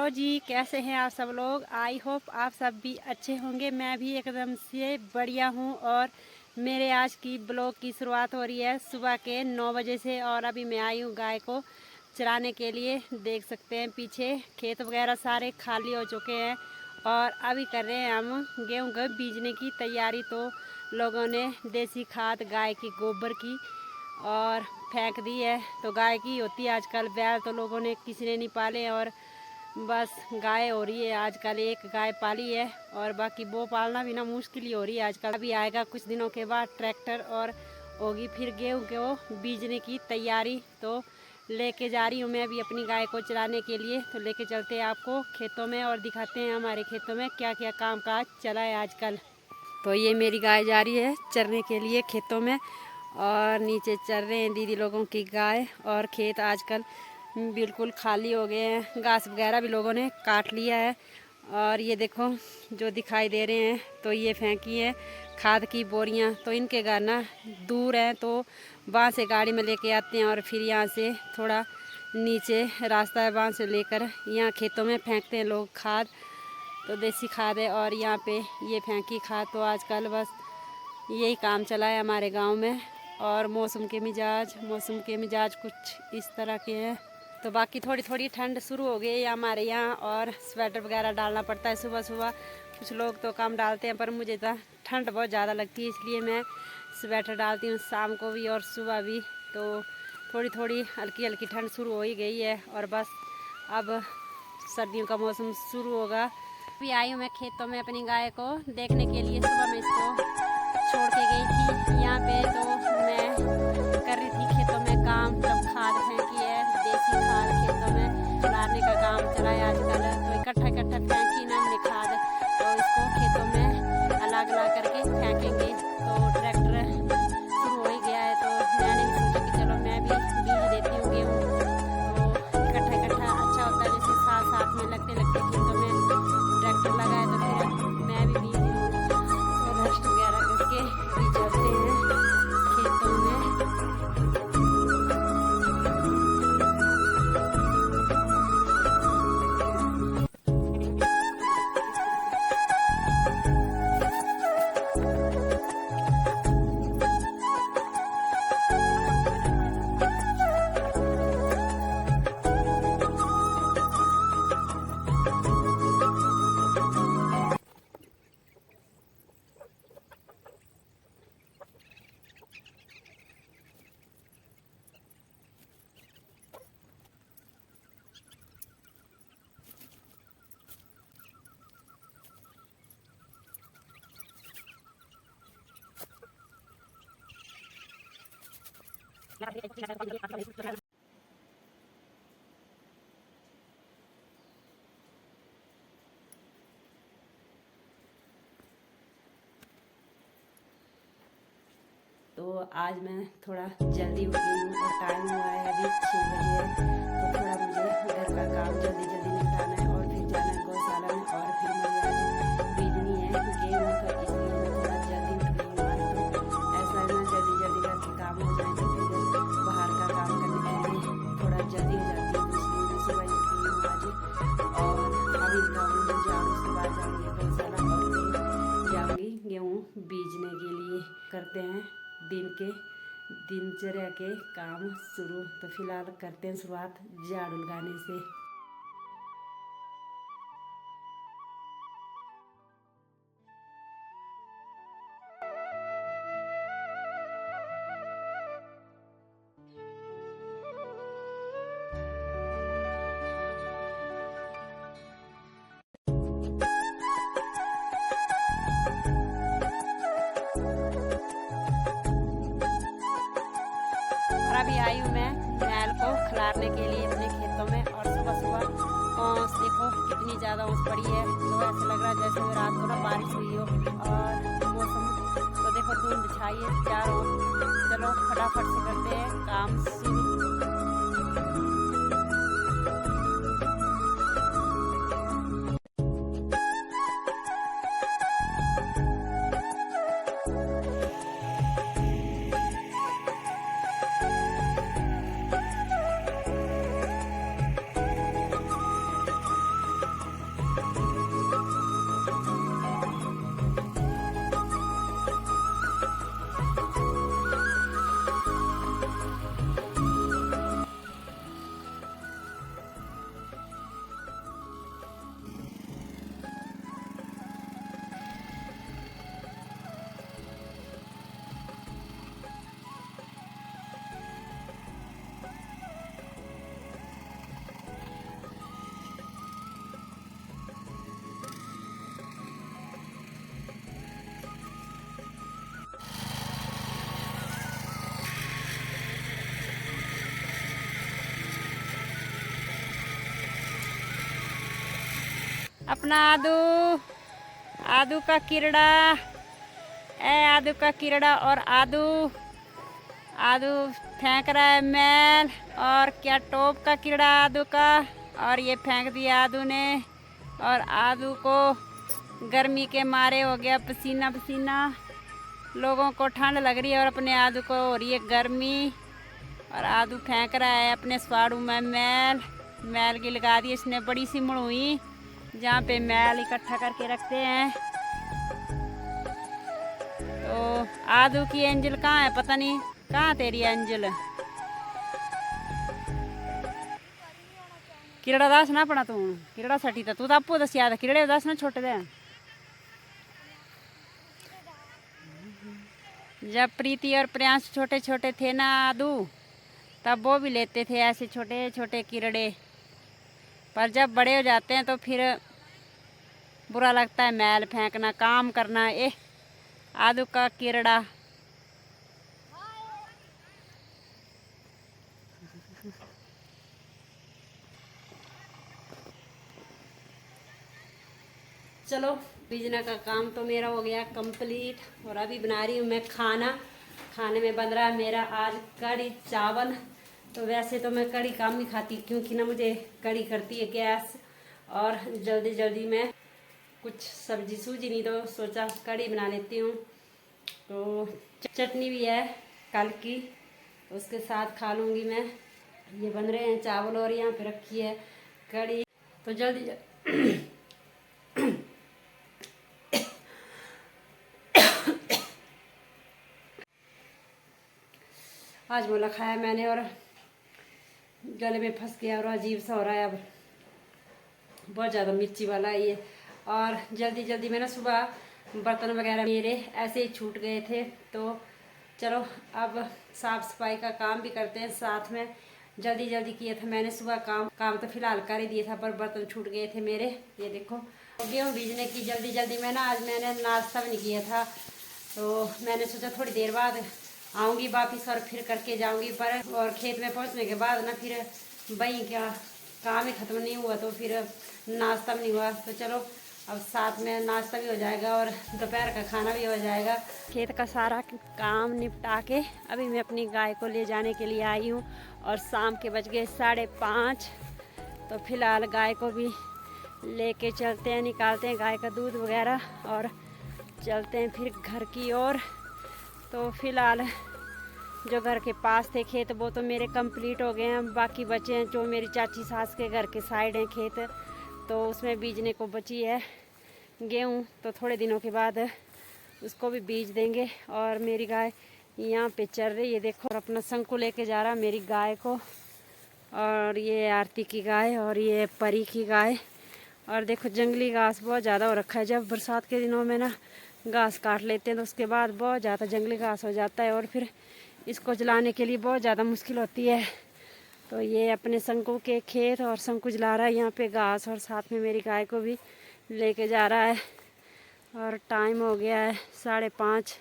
Hello जी, कैसे हैं आप सब लोग। आई होप आप सब भी अच्छे होंगे। मैं भी एकदम से बढ़िया हूँ। और मेरे आज की ब्लॉग की शुरुआत हो रही है सुबह के 9 बजे से। और अभी मैं आई हूँ गाय को चराने के लिए। देख सकते हैं पीछे खेत वगैरह सारे खाली हो चुके हैं और अभी कर रहे हैं हम गेहूँ को बीजने की तैयारी। तो लोगों ने देसी खाद गाय की गोबर की और फेंक दी है। तो गाय की होती है आजकल, बैल तो लोगों ने किसी ने नहीं पाले और बस गाय हो रही है आजकल। एक गाय पाली है और बाकी वो पालना भी ना मुश्किल ही हो रही है आजकल। अभी आएगा कुछ दिनों के बाद ट्रैक्टर और होगी फिर गेहूँ को बीजने की तैयारी। तो लेके जा रही हूँ मैं अभी अपनी गाय को चराने के लिए। तो लेके चलते हैं आपको खेतों में और दिखाते हैं हमारे खेतों में क्या क्या काम काज चला है आजकल। तो ये मेरी गाय जा रही है चरने के लिए खेतों में और नीचे चर रहे हैं दीदी लोगों की गाय। और खेत आजकल बिल्कुल खाली हो गए हैं, घास वगैरह भी लोगों ने काट लिया है। और ये देखो जो दिखाई दे रहे हैं तो ये फेंकी है खाद की बोरियां। तो इनके घर ना दूर हैं तो वहाँ से गाड़ी में लेके आते हैं और फिर यहाँ से थोड़ा नीचे रास्ता है वहाँ से लेकर यहाँ खेतों में फेंकते हैं लोग खाद। तो देसी खाद है और यहाँ पे ये फेंकी खाद। तो आजकल बस यही काम चला है हमारे गांव में। और मौसम के मिजाज कुछ इस तरह के हैं। तो बाकी थोड़ी थोड़ी ठंड शुरू हो गई है हमारे यहाँ और स्वेटर वगैरह डालना पड़ता है सुबह सुबह। कुछ लोग तो कम डालते हैं पर मुझे तो ठंड बहुत ज़्यादा लगती है, इसलिए मैं स्वेटर डालती हूँ शाम को भी और सुबह भी। तो थोड़ी थोड़ी हल्की हल्की ठंड शुरू हो ही गई है और बस अब सर्दियों का मौसम शुरू होगा। अभी आई हूँ मैं खेतों में अपनी गाय को देखने के लिए। सुबह में इसको छोड़ के गई थी यहाँ पे। तो मैं कर रही थी खेतों में काम, जब खाद फेंकी है देसी खाद खेतों में डालने का काम चला है आजकल। तो इकट्ठा इकट्ठा फेंकी ना हमने खाद, तो इसको खेतों में अलग अलग करके फेंकेंगे। तो ट्रैक्टर शुरू हो ही गया है तो मैंने भी सोचा कि चलो मैं भी बीज देती हूँ गेहूँ। तो इकट्ठा इकट्ठा अच्छा होता है, जैसे साथ साथ में लगते लगते खेतों में ट्रैक्टर लगा है तो फिर मैं भी बीज लूँ। तो रेस्ट वगैरह करके भी चलते हैं खेतों में। तो आज मैं थोड़ा जल्दी उठ गई हूँ और टाइम हुआ है अभी 6 बजे है। तो थोड़ा मुझे घर का काम जल्दी जल्दी निपटाना है और फिर जाना है गौशाला में और फिर मुझे आज बीजनी है गेहूँ। तो इसलिए मैं थोड़ा जल्दी उठ गई हूँ। तो ऐसा है ना जल्दी जल्दी घर के काम हो जाए तो फिर बाहर का काम करने के लिए थोड़ा जल्दी हो जाती है। तो इसलिए मैं सुबह ही उठ गई हूँ आज। और अभी मुझे जाऊँ उसके बाद जाऊँगी गौशाला और फिर जाऊँगी गेहूँ बीजने के लिए। करते हैं दिनचर्या के काम शुरू। तो फिलहाल करते हैं शुरुआत झाड़ू लगाने से। और अभी आई हूँ मैं बैल को खिलाने के लिए अपने खेतों में। और सुबह सुबह ओस देखो कितनी ज़्यादा ओस पड़ी है। तो ऐसे लग रहा है जैसे रात को ना बारिश हुई हो। और मौसम तो देखो धुंध छाई है चारों ओर। चलो फटाफट से करते हैं काम शुरू। अपना आदू, आदू का कीड़ा, आदू का कीड़ा। और आदू आदू फेंक रहा है मैल। और क्या टोप का कीड़ा आदू का, और ये फेंक दिया आदू ने। और आदू को गर्मी के मारे हो गया पसीना पसीना। लोगों को ठंड लग रही है और अपने आदू को हो रही है गर्मी। और आदू फेंक रहा है अपने स्वाड़ू में मैल। मैल की लगा दी इसने बड़ी सी मुड़ुई, जहाँ पे मैल इकट्ठा करके रखते हैं। तो आदू की एंजल कहाँ है, पता नहीं कहाँ तेरी एंजल। कीड़ा दस ना पड़ा तू, कीड़ा सटी था तू तो आपको दस याद है, कीड़े दस ना छोटे दे। जब प्रीति और प्रियांश छोटे छोटे थे ना आदू, तब वो भी लेते थे ऐसे छोटे छोटे कीड़े। पर जब बड़े हो जाते हैं तो फिर बुरा लगता है मैल फेंकना, काम करना। आदू का कीड़ा। चलो बीजना का काम तो मेरा हो गया कंप्लीट। और अभी बना रही हूँ मैं खाना। खाने में बन रहा है मेरा आज कढ़ी चावल। तो वैसे तो मैं कढ़ी कम ही खाती, क्योंकि ना मुझे कढ़ी करती है गैस। और जल्दी जल्दी में कुछ सब्जी सूझी नहीं, तो सोचा कढ़ी बना लेती हूँ। तो चटनी भी है कल की, तो उसके साथ खा लूँगी मैं। ये बन रहे हैं चावल और यहाँ पे रखी है कढ़ी। तो जल्दी आज मोला खाया मैंने और गले में फंस गया और अजीब सा हो रहा है अब, बहुत ज़्यादा मिर्ची वाला है ये। और जल्दी जल्दी में ना सुबह बर्तन वगैरह मेरे ऐसे ही छूट गए थे। तो चलो अब साफ़ सफाई का काम भी करते हैं साथ में। जल्दी जल्दी किया था मैंने सुबह काम तो फिलहाल कर ही दिया था, पर बर्तन छूट गए थे मेरे। ये देखो गेहूँ बीजने की जल्दी जल्दी में ना आज मैंने नाश्ता भी नहीं किया था। तो मैंने सोचा थोड़ी देर बाद आऊँगी वापिस और फिर करके जाऊँगी। पर और खेत में पहुँचने के बाद ना फिर वही क्या काम ही ख़त्म नहीं हुआ, तो फिर नाश्ता भी नहीं हुआ। तो चलो अब साथ में नाश्ता भी हो जाएगा और दोपहर का खाना भी हो जाएगा। खेत का सारा काम निपटा के अभी मैं अपनी गाय को ले जाने के लिए आई हूँ। और शाम के बज गए 5:30। तो फिलहाल गाय को भी लेके चलते हैं, निकालते हैं गाय का दूध वगैरह और चलते हैं फिर घर की ओर। तो फिलहाल जो घर के पास थे खेत वो तो मेरे कंप्लीट हो गए हैं, बाकी बचे हैं जो मेरी चाची सास के घर के साइड हैं खेत, तो उसमें बीजने को बची है गेहूँ। तो थोड़े दिनों के बाद उसको भी बीज देंगे। और मेरी गाय यहाँ पे चल रही है, देखो। और अपना शंकु लेके जा रहा मेरी गाय को। और ये आरती की गाय और ये परी की गाय। और देखो जंगली घास बहुत ज़्यादा हो रखा है। जब बरसात के दिनों में ना घास काट लेते हैं तो उसके बाद बहुत ज़्यादा जंगली घास हो जाता है और फिर इसको जलाने के लिए बहुत ज़्यादा मुश्किल होती है। तो ये अपने शंकु के खेत और शंकु जला रहा है यहाँ पे घास, और साथ में मेरी गाय को भी लेके जा रहा है। और टाइम हो गया है 5:30।